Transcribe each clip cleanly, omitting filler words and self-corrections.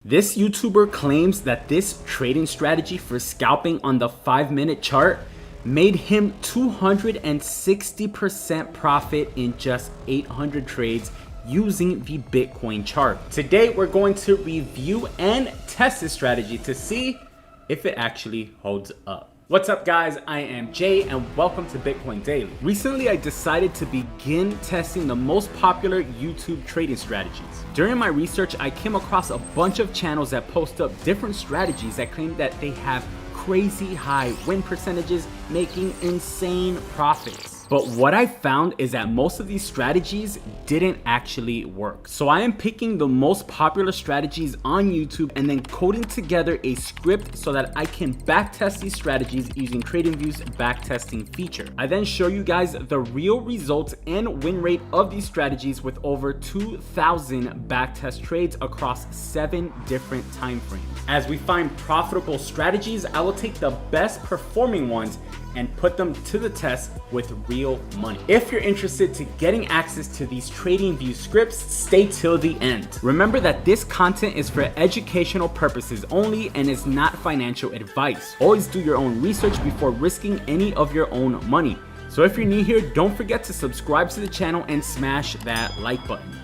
This YouTuber claims that this trading strategy for scalping on the 5-minute chart made him 260% profit in just 800 trades using the Bitcoin chart. Today, we're going to review and test this strategy to see if it actually holds up. What's up guys, I am Jay and welcome to Bitcoin Daily. Recently, I decided to begin testing the most popular YouTube trading strategies. During my research, I came across a bunch of channels that post up different strategies that claim that they have crazy high win percentages, making insane profits. But what I found is that most of these strategies didn't actually work. So I am picking the most popular strategies on YouTube and then coding together a script so that I can backtest these strategies using TradingView's backtesting feature. I then show you guys the real results and win rate of these strategies with over 2,000 backtest trades across 7 different time frames. As we find profitable strategies, I will take the best performing ones and put them to the test with real money. If you're interested to getting access to these TradingView scripts, stay till the end. Remember that this content is for educational purposes only and is not financial advice. Always do your own research before risking any of your own money. So if you're new here, don't forget to subscribe to the channel and smash that like button.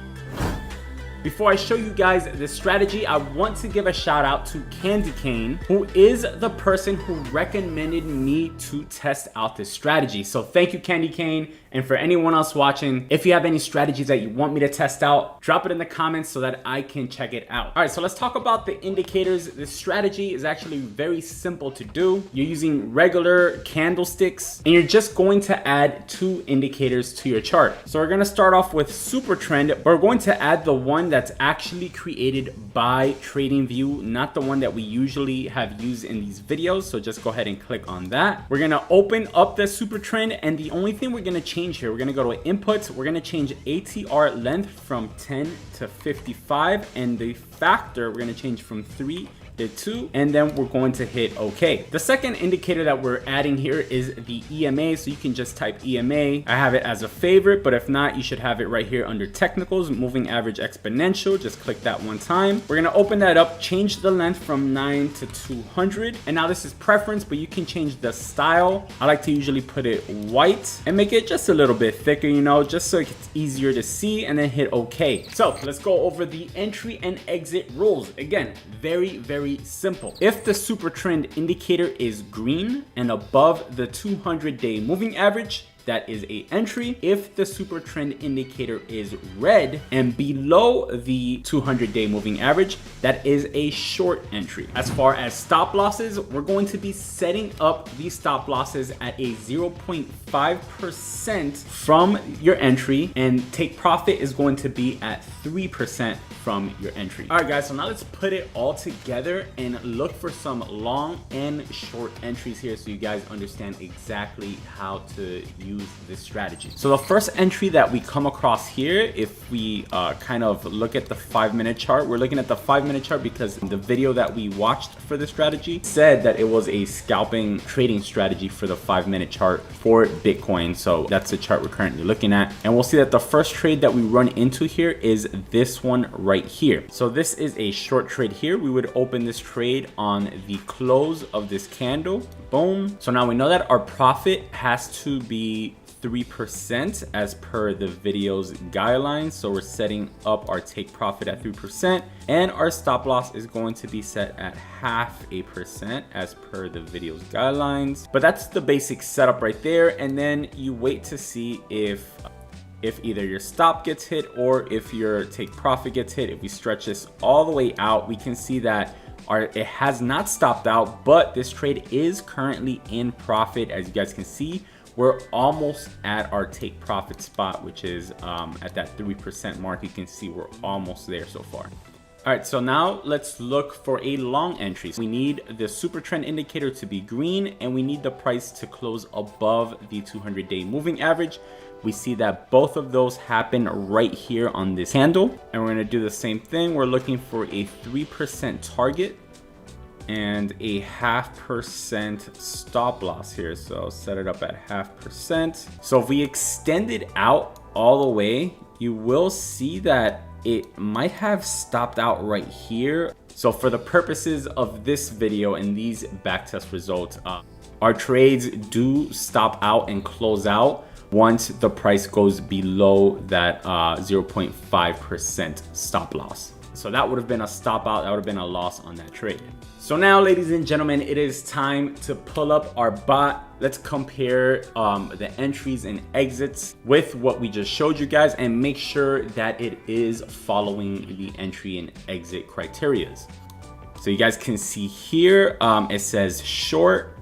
Before I show you guys this strategy, I want to give a shout out to Candy Cane, who is the person who recommended me to test out this strategy. So thank you, Candy Cane. And for anyone else watching, if you have any strategies that you want me to test out, drop it in the comments so that I can check it out. All right, so let's talk about the indicators. This strategy is actually very simple to do. You're using regular candlesticks and you're just going to add 2 indicators to your chart. So we're gonna start off with Super Trend, but we're going to add the one that's actually created by TradingView, not the one that we usually have used in these videos. So just go ahead and click on that. We're gonna open up the Super Trend, and the only thing we're gonna change here, we're gonna go to inputs. We're gonna change ATR length from 10 to 55, and the factor we're gonna change from 3 to 2, and then we're going to hit OK. The second indicator that we're adding here is the EMA, so you can just type EMA. I have it as a favorite, but if not, you should have it right here under technicals, moving average exponential. Just click that one time. We're gonna open that up, change the length from 9 to 200, and now this is preference, but you can change the style. I like to usually put it white and make it just a little bit thicker, you know, just so it's easier to see, and then hit OK. So let's go over the entry and exit rules. Again, very simple. If the super trend indicator is green and above the 200-day moving average, that is a entry. If the super trend indicator is red and below the 200-day moving average, that is a short entry. As far as stop losses, we're going to be setting up these stop losses at a 0.5% from your entry, and take profit is going to be at 3% from your entry. All right guys, so now let's put it all together and look for some long and short entries here so you guys understand exactly how to use this strategy. So the first entry that we come across here, if we kind of look at the 5-minute chart, we're looking at the 5-minute chart because the video that we watched for the strategy said that it was a scalping trading strategy for the 5-minute chart for Bitcoin. So that's the chart we're currently looking at, and we'll see that the first trade that we run into here is this one right here. So this is a short trade here. We would open this trade on the close of this candle. Boom. So now we know that our profit has to be 3% as per the video's guidelines. So we're setting up our take profit at 3%, and our stop loss is going to be set at 0.5% as per the video's guidelines. But that's the basic setup right there, and then you wait to see if either your stop gets hit or if your take profit gets hit. If we stretch this all the way out, we can see that it has not stopped out, but this trade is currently in profit. As you guys can see, we're almost at our take profit spot, which is at that 3% mark. You can see we're almost there so far. All right, so now let's look for a long entry. We need the super trend indicator to be green, and we need the price to close above the 200-day moving average. We see that both of those happen right here on this candle, and we're gonna do the same thing. We're looking for a 3% target and a 0.5% stop loss here. So set it up at 0.5%. So if we extend it out all the way, you will see that it might have stopped out right here. So for the purposes of this video and these backtest results, our trades do stop out and close out once the price goes below that 0.5% stop loss. So that would have been a stop out, that would have been a loss on that trade. So now, ladies and gentlemen, it is time to pull up our bot. Let's compare the entries and exits with what we just showed you guys and make sure that it is following the entry and exit criterias. So you guys can see here, it says short,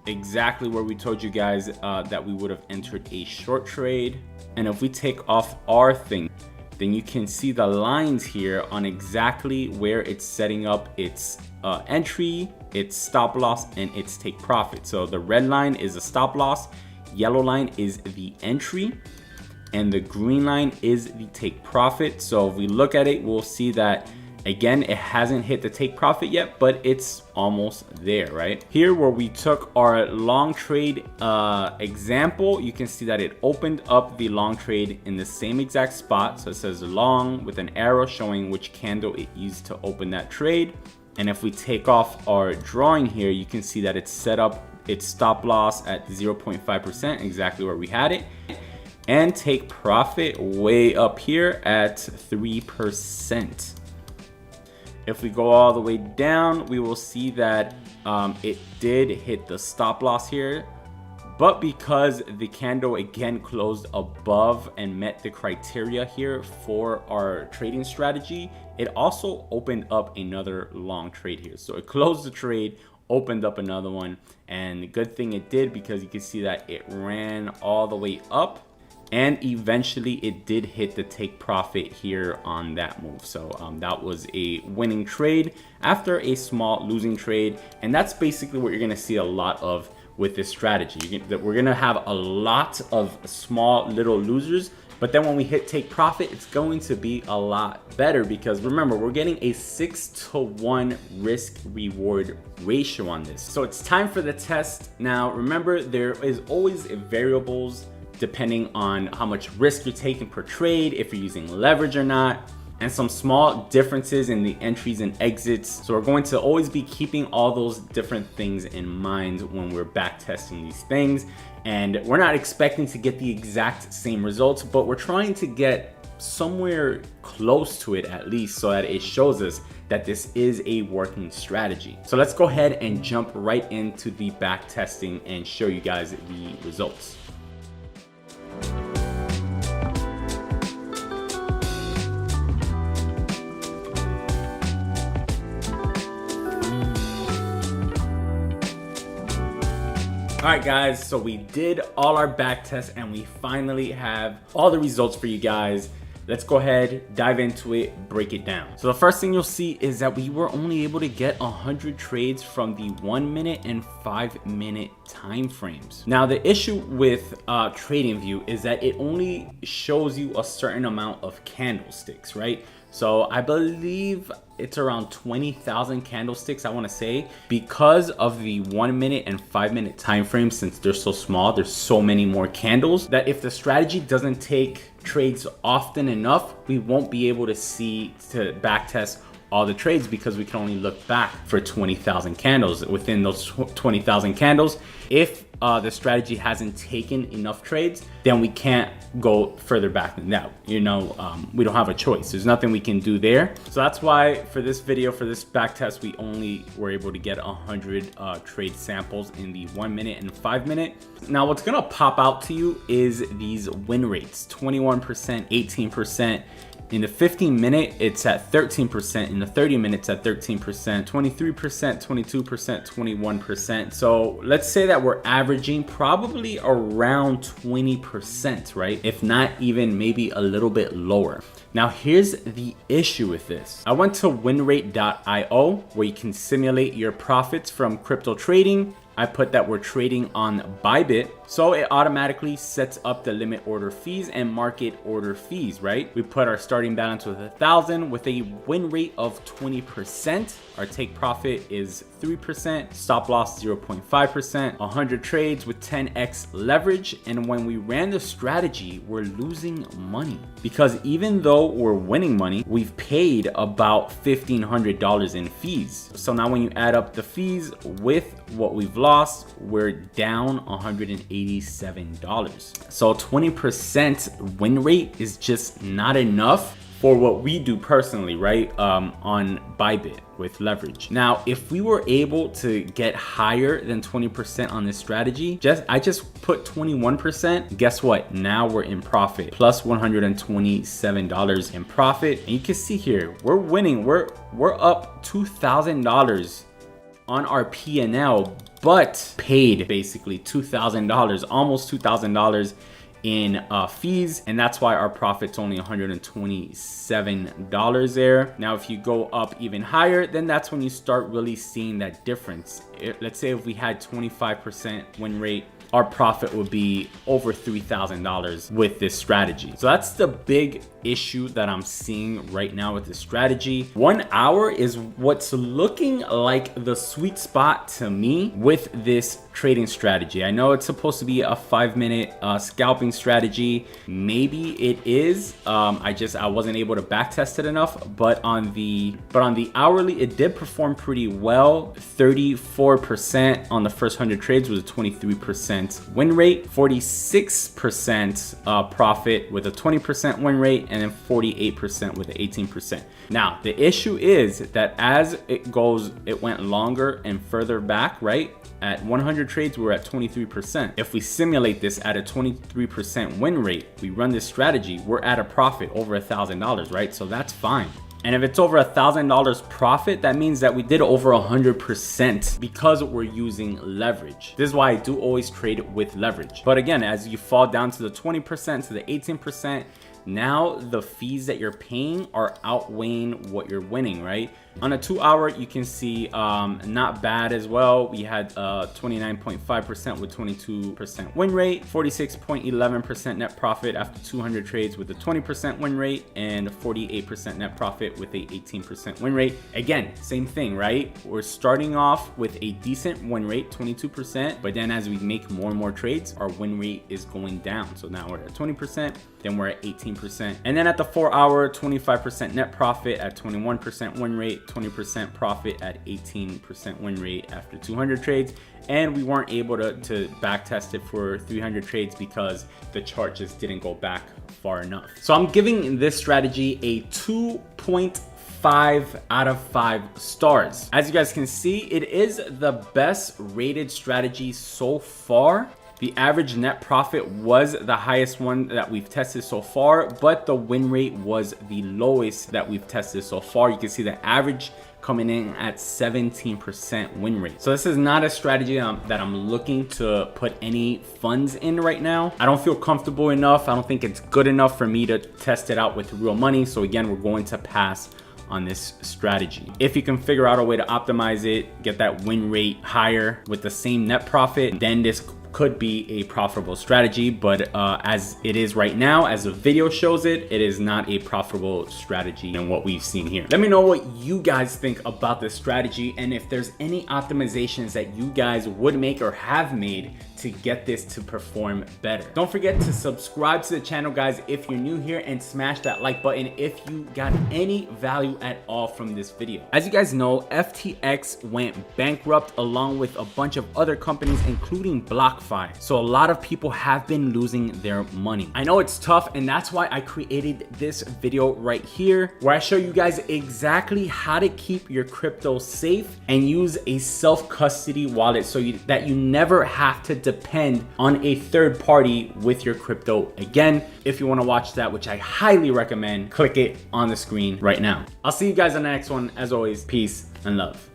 exactly where we told you guys that we would have entered a short trade. And if we take off our thing, then you can see the lines here on exactly where it's setting up its entry, its stop loss, and its take profit. So the red line is a stop loss, yellow line is the entry, and the green line is the take profit. So if we look at it, we'll see that again, it hasn't hit the take profit yet, but it's almost there, right? Here where we took our long trade example, you can see that it opened up the long trade in the same exact spot. So it says long with an arrow showing which candle it used to open that trade. And if we take off our drawing here, you can see that it's set up its stop loss at 0.5%, exactly where we had it. And take profit way up here at 3%. If we go all the way down, we will see that it did hit the stop loss here, but because the candle again closed above and met the criteria here for our trading strategy, it also opened up another long trade here. So it closed the trade, opened up another one, and the good thing it did, because you can see that it ran all the way up, and eventually it did hit the take profit here on that move. So that was a winning trade after a small losing trade. And that's basically what you're gonna see a lot of with this strategy. We're gonna have a lot of small little losers, but then when we hit take profit, it's going to be a lot better, because remember, we're getting a 6-to-1 risk reward ratio on this. So it's time for the test. Now, remember, there is always variables depending on how much risk you're taking per trade, if you're using leverage or not, and some small differences in the entries and exits. So we're going to always be keeping all those different things in mind when we're back testing these things. And we're not expecting to get the exact same results, but we're trying to get somewhere close to it at least, so that it shows us that this is a working strategy. So let's go ahead and jump right into the back testing and show you guys the results. All right, guys, so we did all our back tests and we finally have all the results for you guys. Let's go ahead, dive into it, break it down. So the first thing you'll see is that we were only able to get 100 trades from the 1 minute and 5 minute time frames. Now, the issue with TradingView is that it only shows you a certain amount of candlesticks, right? So I believe it's around 20,000 candlesticks, I want to say, because of the 1 minute and 5 minute time frames. Since they're so small, there's so many more candles that if the strategy doesn't take trades often enough, we won't be able to back test all the trades, because we can only look back for 20,000 candles. Within those 20,000 candles, if the strategy hasn't taken enough trades, then we can't go further back than that. You know, we don't have a choice. There's nothing we can do there. So that's why for this video, for this back test, we only were able to get 100 trade samples in the 1 minute and 5 minute. Now, what's gonna pop out to you is these win rates: 21%, 18%. In the 15 minute, it's at 13%. In the 30 minutes, at 13%, 23%, 22%, 21%. So let's say that we're averaging probably around 20%, right? If not even maybe a little bit lower. Now, here's the issue with this. I went to winrate.io, where you can simulate your profits from crypto trading. I put that we're trading on Bybit, so it automatically sets up the limit order fees and market order fees, right? We put our starting balance with 1,000 with a win rate of 20%. Our take profit is 3%, stop loss 0.5%, 100 trades with 10x leverage. And when we ran the strategy, we're losing money because even though we're winning money, we've paid about $1,500 in fees. So now when you add up the fees with what we've lost, we're down $187. So 20% win rate is just not enough for what we do personally, right? On Bybit with leverage. Now, if we were able to get higher than 20% on this strategy, I just put 21%. Guess what? Now we're in profit, plus $127 in profit. And you can see here, we're winning. We're up $2,000 on our P&L, but paid basically $2,000, almost $2,000 in fees, and that's why our profit's only $127 there. Now if you go up even higher, then that's when you start really seeing that difference. Let's say if we had 25% win rate, our profit would be over $3,000 with this strategy. So that's the big issue that I'm seeing right now with this strategy. 1 hour is what's looking like the sweet spot to me with this trading strategy. I know it's supposed to be a 5-minute scalping strategy. Maybe it is. I wasn't able to back test it enough, but on the hourly, it did perform pretty well. 34% on the first 100 trades was a 23% win rate, 46% profit with a 20% win rate, and then 48% with an 18%. Now, the issue is that as it went longer and further back, right? At 100 trades, we're at 23%. If we simulate this at a 23% win rate, we run this strategy, we're at a profit over $1,000, right? So that's fine. And if it's over $1,000 profit, that means that we did over 100% because we're using leverage. This is why I do always trade with leverage. But again, as you fall down to the 20%, to the 18%, now the fees that you're paying are outweighing what you're winning, right? On a 2 hour, you can see not bad as well. We had 29.5% with 22% win rate, 46.11% net profit after 200 trades with a 20% win rate, and 48% net profit with a 18% win rate. Again, same thing, right? We're starting off with a decent win rate, 22%, but then as we make more and more trades, our win rate is going down. So now we're at 20%, then we're at 18%. And then at the 4 hour, 25% net profit at 21% win rate, 20% profit at 18% win rate after 200 trades. And we weren't able to back test it for 300 trades because the chart just didn't go back far enough. So I'm giving this strategy a 2.5 out of 5 stars. As you guys can see, it is the best rated strategy so far. The average net profit was the highest one that we've tested so far, but the win rate was the lowest that we've tested so far. You can see the average coming in at 17% win rate. So this is not a strategy that I'm looking to put any funds in right now. I don't feel comfortable enough. I don't think it's good enough for me to test it out with real money. So again, we're going to pass on this strategy. If you can figure out a way to optimize it, get that win rate higher with the same net profit, then this could be a profitable strategy. But as it is right now, as the video shows it, it is not a profitable strategy in what we've seen here. Let me know what you guys think about this strategy, and if there's any optimizations that you guys would make or have made to get this to perform better. Don't forget to subscribe to the channel, guys, if you're new here, and smash that like button if you got any value at all from this video. As you guys know, FTX went bankrupt along with a bunch of other companies, including BlockFi. So a lot of people have been losing their money. I know it's tough, and that's why I created this video right here, where I show you guys exactly how to keep your crypto safe and use a self-custody wallet so that you never have to depend on a third party with your crypto again. If you want to watch that, which I highly recommend, click it on the screen right now. I'll see you guys on the next one. As always, peace and love.